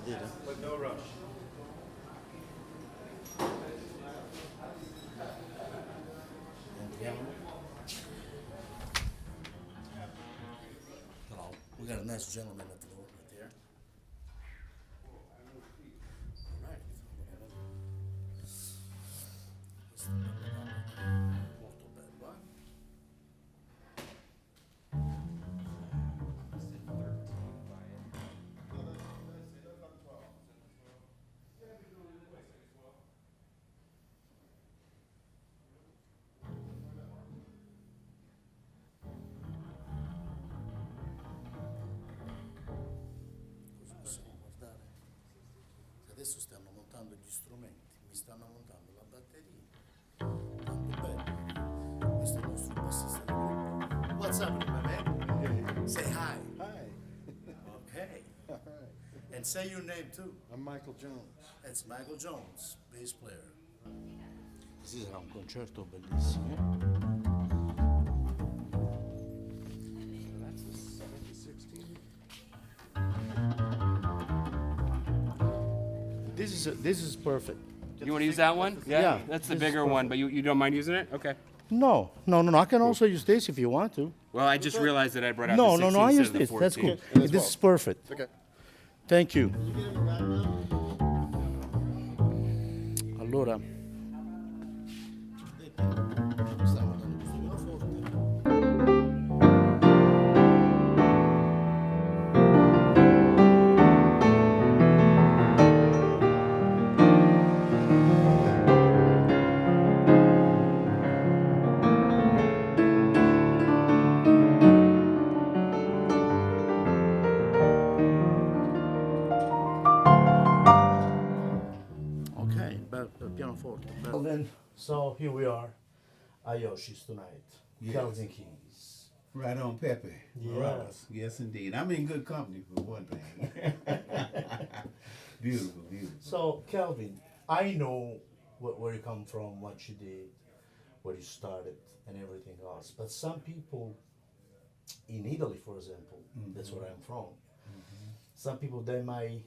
did, huh? But no rush. Entriamo. Hello. We got a nice gentleman at the door right there. All right. Molto bello, eh? Così possiamo guardare. Adesso stanno montando gli strumenti, mi stanno montando la batteria. Tanto bello. Questo è il nostro bassista di gruppo. What's up, my man? Say hi. Hi. Okay. All right. And say your name too. I'm Michael Jones. That's Michael Jones, bass player. Sì, sarà un concerto bellissimo. That's a 716. This is perfect. You want to use that one? Yeah, That's the this is bigger one, perfect. but you don't mind using it? Okay. No. I can also use this if you want to. Well, I just realized that I brought out No, the 16 I instead use of the this. 14. That's cool. Okay, This is perfect. Okay. Thank you. Allora, Stiamo dando questo pianoforte. Okay, pianoforte. Well then, so here we are at Yoshi's tonight. Yes. Calvin Keys. Right on, Peppe Merolla. Yes. Yes, indeed. I'm in good company for one thing. Beautiful, beautiful. So, Calvin, I know where you come from, what you did, where you started, and everything else. But some people in Italy, for example, that's where I'm from. Some people they might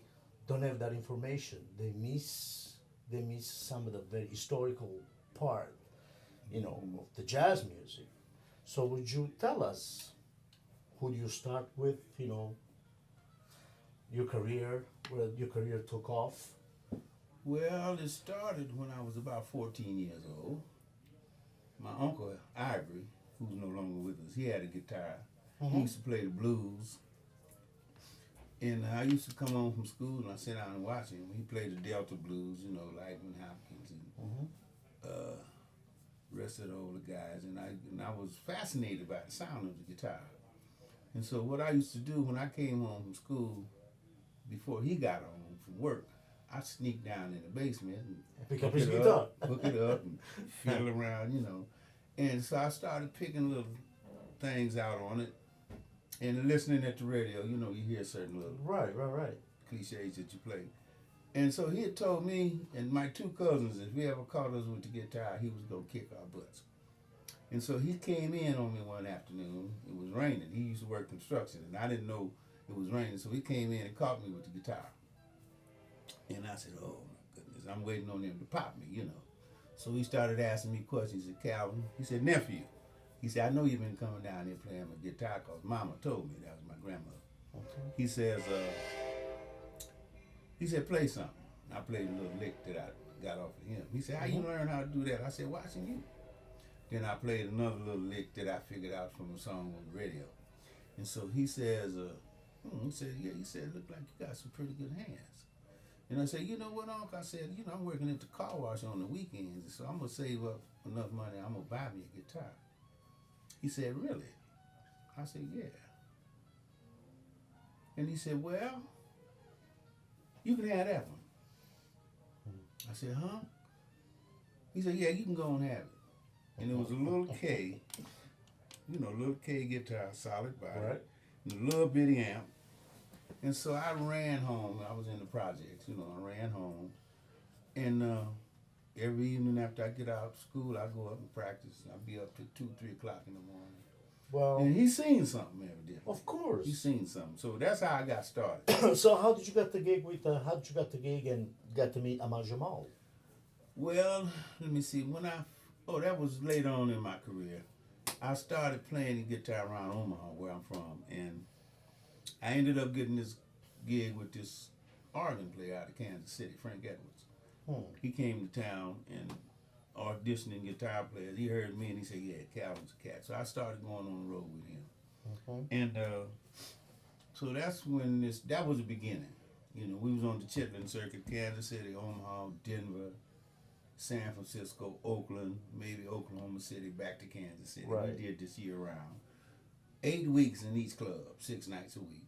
don't have that information. They miss some of the very historical part, of the jazz music. So would you tell us who do you start with? Your career, where your career took off. Well, it started when I was about 14 years old. My uncle, Ivory, who's no longer with us, he had a guitar. He used to play the blues. And I used to come home from school and I sit down and watch him. He played the Delta blues, Lightning Hopkins and rest of the older guys. And I was fascinated by the sound of the guitar. And so what I used to do when I came home from school, before he got home from work, I'd sneak down in the basement and Pick up hook his it guitar. hook it up and feel around, And so I started picking little things out on it. And listening at the radio, you hear certain little Right. cliches that you play. And so he had told me and my two cousins, if we ever caught us with the guitar, he was going to kick our butts. And so he came in on me one afternoon. It was raining. He used to work construction, and I didn't know it was raining. So he came in and caught me with the guitar. And I said, oh, my goodness, I'm waiting on him to pop me, So he started asking me questions. He said, Calvin, he said, nephew. He said, I know you've been coming down here playing my guitar because Mama told me. That was my grandmother. Okay. He said, play something. I played a little lick that I got off of him. He said, how you learn how to do that? I said, watching you. Then I played another little lick that I figured out from a song on the radio. And so he says, he said, look like you got some pretty good hands. And I said, you know what, Uncle? I said, I'm working at the car wash on the weekends, so I'm going to save up enough money. I'm going to buy me a guitar. He said, really? I said, yeah. And he said, well, you can have that one. I said, huh? He said, yeah, you can go and have it. And it was a little K, little K guitar, solid body, Right. and a little bitty amp. And so I ran home. I was in the projects, I ran home. And every evening after I get out of school, I go up and practice. I'd be up to 2, 3 o'clock in the morning. Well, And he seen something evidently. of course. He seen something. So that's how I got started. So how did you get the gig with? How did you get the gig and get to meet Amal Jamal? Well, let me see. That was later on in my career. I started playing the guitar around Omaha, where I'm from, and I ended up getting this gig with this organ player out of Kansas City, Frank Edwards. He came to town and auditioning guitar players. He heard me and he said, "Yeah, Calvin's a cat." So I started going on the road with him, and so that's when that was the beginning. You know, we was on the Chitlin circuit: Kansas City, Omaha, Denver, San Francisco, Oakland, maybe Oklahoma City, back to Kansas City. Right. We did this year round. 8 weeks in each club, 6 nights a week.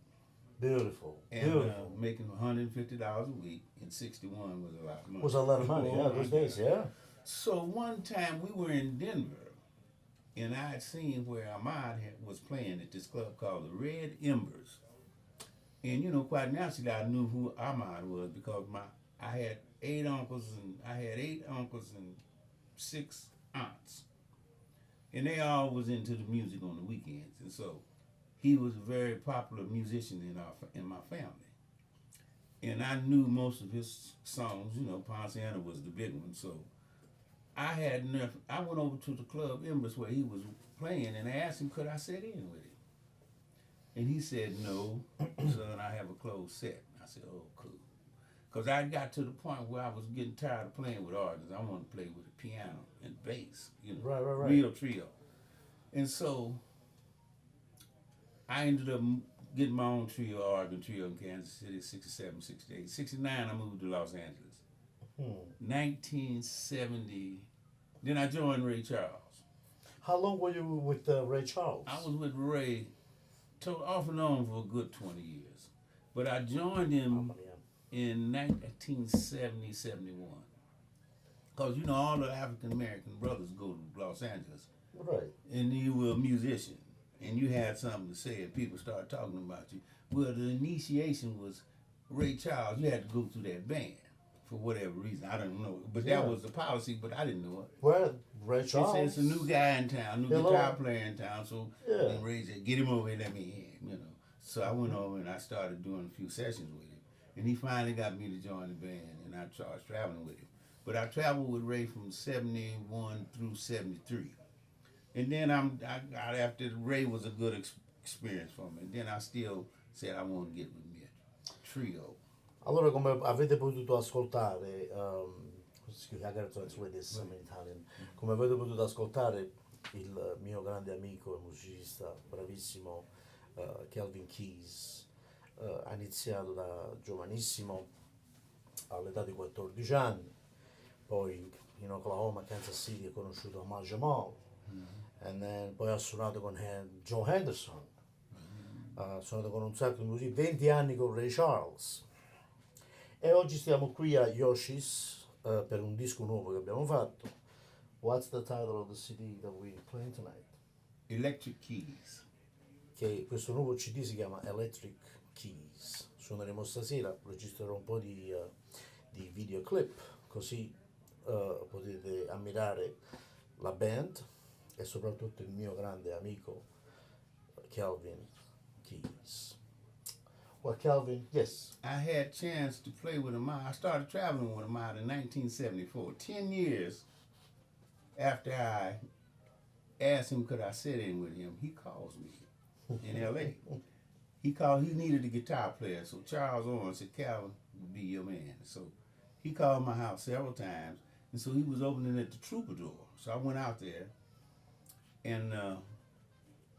Beautiful. And Beautiful. making $150 a week in '61 was a lot of money. Was a lot of money, yeah, Oh, those my days, God. yeah. So one time we were in Denver, and I had seen where Ahmad was playing at this club called the Red Embers. And you know, quite naturally, I knew who Ahmad was because I had 8 uncles and 6 aunts, and they all was into the music on the weekends, and so he was a very popular musician in my family, and I knew most of his songs. You know, Ponciana was the big one, so I went over to the club Embers where he was playing, and I asked him could I sit in with him, and he said, "No, son, I have a closed set." I said, "Oh, cool." Because I got to the point where I was getting tired of playing with organs. I wanted to play with the piano and bass, you know, Right. real trio. And so I ended up getting my own organ trio in Kansas City, 67, 68. 69, I moved to Los Angeles. 1970, then I joined Ray Charles. How long were you with Ray Charles? I was with Ray off and on for a good 20 years. But I joined him in 1970, 71. Because, you know, all the African-American brothers go to Los Angeles. Right. And you were a musician. And you had something to say and people started talking about you. Well, the initiation was Ray Charles. You had to go through that band for whatever reason. I don't know. But that was the policy, but I didn't know it. Well, Ray They Charles. said it's a new guy in town, new Hello. guitar player in town. So Yeah. Ray said, "Get him over here, let me in," you know. So I went over and I started doing a few sessions with him. And he finally got me to join the band, and I started traveling with him. But I traveled with Ray from 71 through 73. And then I got after Ray was a good experience for me. And then I still said I want to get with me a trio. Allora, come avete potuto ascoltare, I gotta translate this in Italian. Come avete potuto ascoltare, il mio grande amico e musicista bravissimo Calvin Keys ha iniziato da giovanissimo all'età di 14 anni, poi in Oklahoma, Kansas City ha conosciuto Amal Jamal, poi ha suonato con Joe Henderson, ha suonato con un sacco di musica, 20 anni con Ray Charles. E oggi stiamo qui a Yoshi's per un disco nuovo che abbiamo fatto. What's the title of the CD that we're playing tonight? Electric Keys. Che questo nuovo CD si chiama Electric Keys. Suoneremo stasera, registrerò un po' di videoclip, così potete ammirare la band e soprattutto il mio grande amico Calvin Keys. Well, Calvin, yes. I had a chance to play with Ahmad. I started traveling with Ahmad in 1974. 10 years after I asked him could I sit in with him, he calls me in L.A. He needed a guitar player, so Charles Owen said, "Calvin would be your man." So he called my house several times, and so he was opening at the Troubadour. So I went out there, and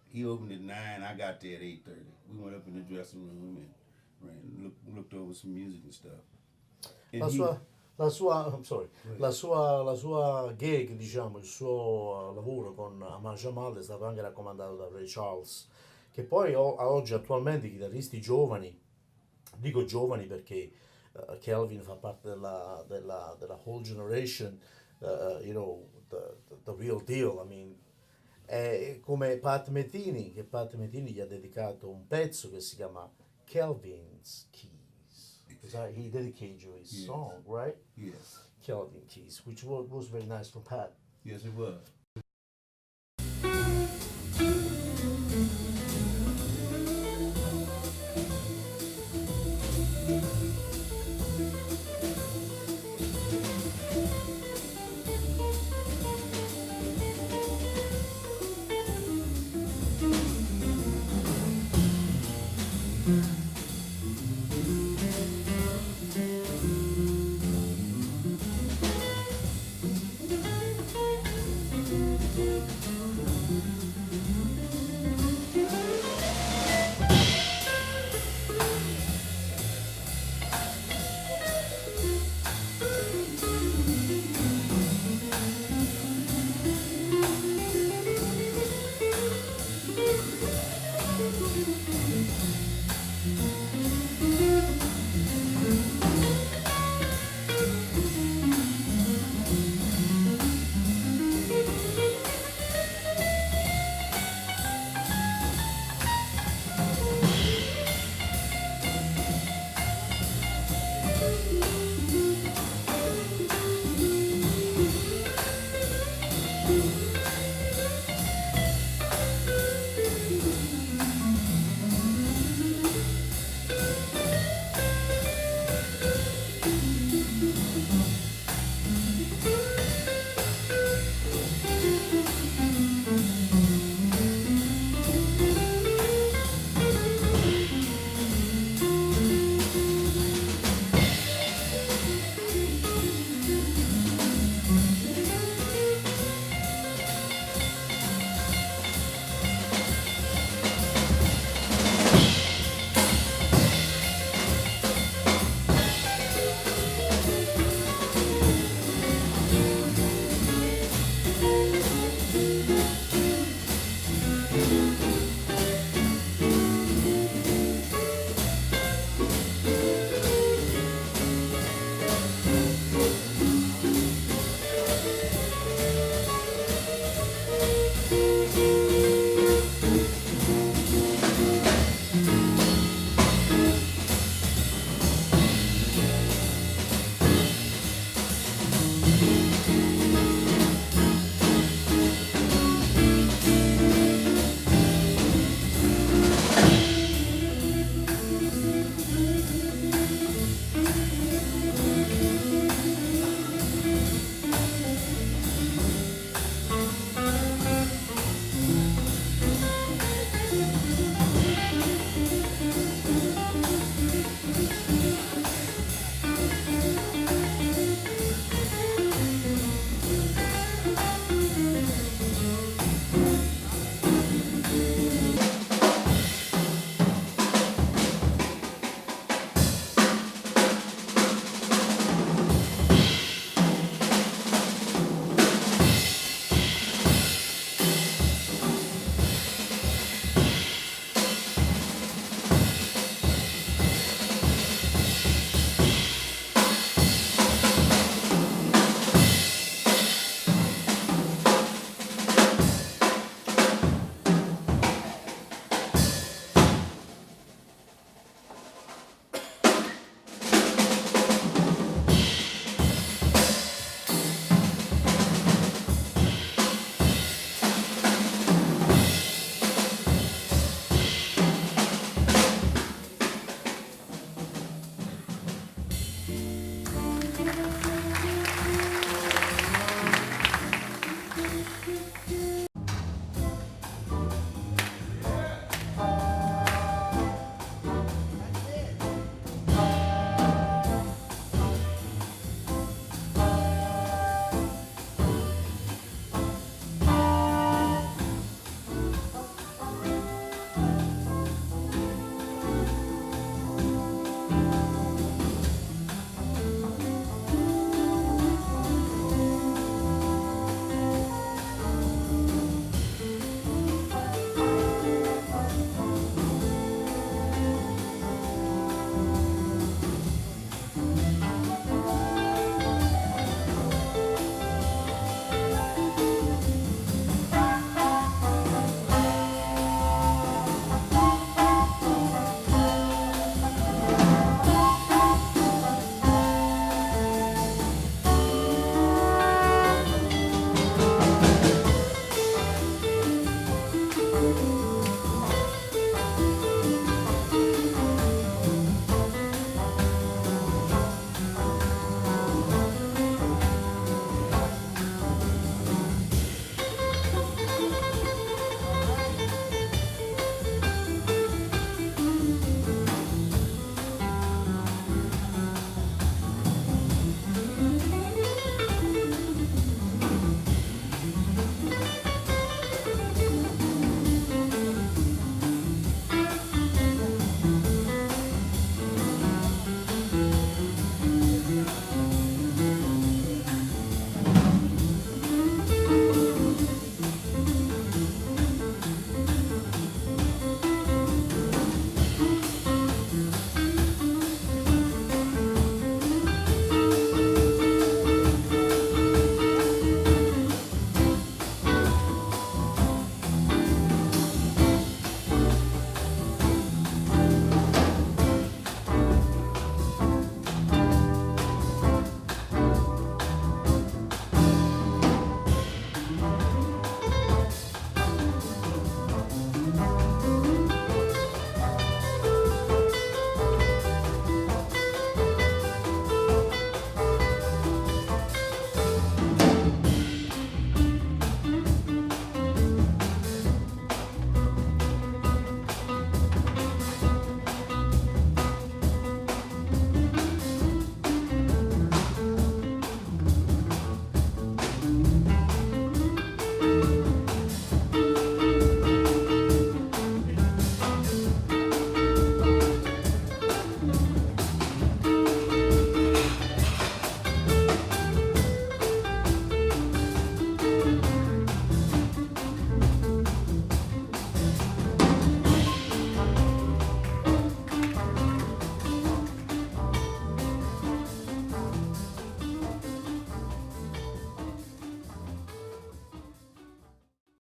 he opened at 9. I got there at 8:30. We went up in the dressing room and looked over some music and stuff. And La sua gig, diciamo, il suo lavoro con Amal Jamal è stato anche raccomandato da Ray Charles, che poi oggi attualmente i chitarristi giovani, dico giovani perché Calvin fa parte della whole generation, you know, the real deal, I mean, è come Pat Metheny, che Pat Metheny gli ha dedicato un pezzo che si chiama Calvin's Keys, because he dedicated you his song, right? Yes. Calvin Keys, which was very nice from Pat. Yes, it was.